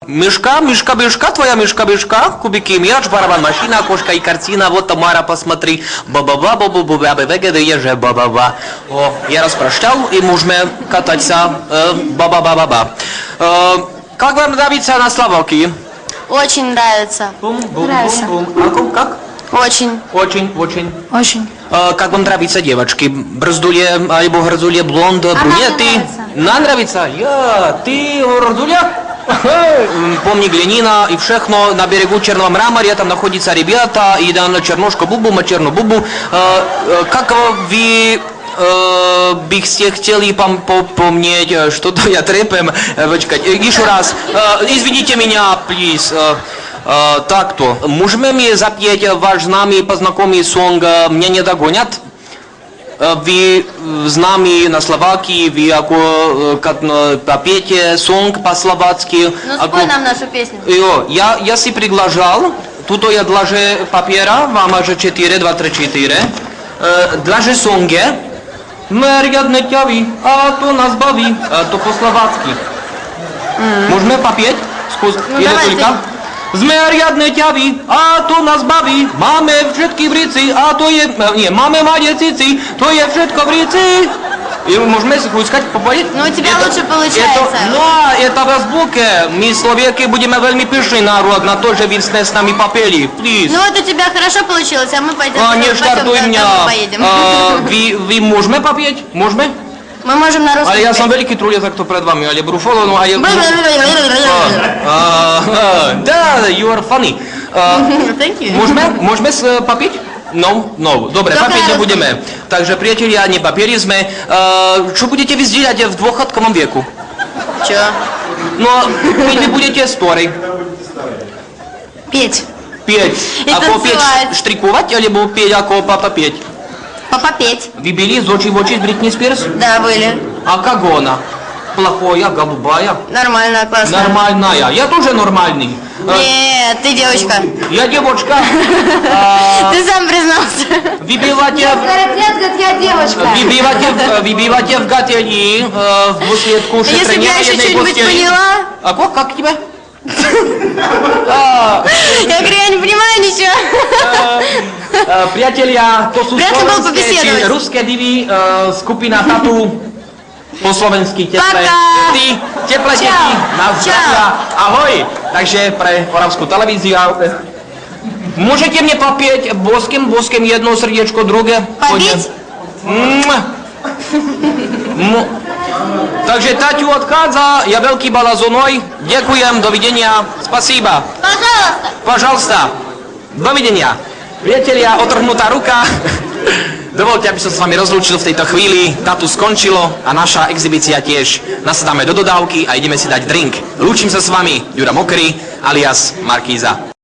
Мишка, твоя мишка, кубики мяч, барабан, машина, кошка и картина, вот Тамара, посмотри, ба-ба-ба, еже, ба-ба-ба. О, я распрощал, и можем кататься, ба-ба-ба-ба-ба. Как вам нравится на Словакии? Очень нравится. Бум-бум-бум-бум. А как? Очень. Очень. Как вам нравятся девочки? Брздулье, альбо грозулье, блонд, брюнеты? Нам нравится? Ты грозулья? Помни Гленина и všechno на берегу Черного мраморя, там находятся ребята, и на чернушку бубу, мачерну бубу. Как вы бы хотели помнить, что-то я трепем, еще раз, извините меня, please. Так-то, можем мы запеть ваш знамый познакомый сонг «Мне не догонят»? Вы знамы на Словакии, вы попейте сонг по-словацки. Ну спой нам нашу песню. Я си приглашал, тут я длаже папера, вам же 4, 2, 3, 4. Длаже сонге. Мерядне тяви, а то нас бави, то по-словацки. Можем попеть? Или только? Zmeriadne ťavy, a to nás baví. Máme všetky v rici, a to je... Nie, máme mladé cici, to je všetko v rici. Можем сказать, попоить? Ну, у тебя лучше получается. Это в азбуке. Мы, словаки, будем вельми пышный народ на то, что вы с нами попели. Please. Ну, вот у тебя хорошо получилось, а мы пойдем. Не штартуй меня. Поедем. Вы можем попеть? Можем? Мы можем на русском. Але я сам великий тролль, так кто перед вами, але Бруфоло, ну, а я... Да, you are funny. Thank you. Можем попить? No. Добре, попить не будем. Takže, приятели, не попели sme. Что будете вы сделать в двухходковом веку? Чё? Ну, вы будете споры. Петь. Ако петь штриковать, или петь, ако попеть? Попеть. Вы были из очи в очи с Бритни Спирс? Да, были. А как она? Плохая, голубая? Нормальная, классная. Нормальная. Я тоже нормальный. Нет, ты девочка. Я девочка. Ты сам признался. Выбивайте... Я девочка. Выбивайте в готели в буслетку Если бы я еще что-нибудь поняла... А как тебя? Я говорю, я не понимаю ничего. Приятеля, to sú slovenské či ruské divy, skupina Tatu, po slovensky teplé deti, na zdravia, ahoj. Takže pre Oravskú televíziu, môžete mne popieť boskem jedno srdiečko, druhé? Попить? Takže Taťu odchádza, ja veľký balazonoj, ďakujem, dovidenia, spasíba. Пожалуйста, dovidenia. Priatelia, otrhnutá ruka. Dovolte, aby som sa s vami rozlúčil v tejto chvíli. Tatu skončilo a naša exhibícia tiež. Nasadáme do dodávky a ideme si dať drink. Lúčim sa s vami, Ďura Mokrý alias Markíza.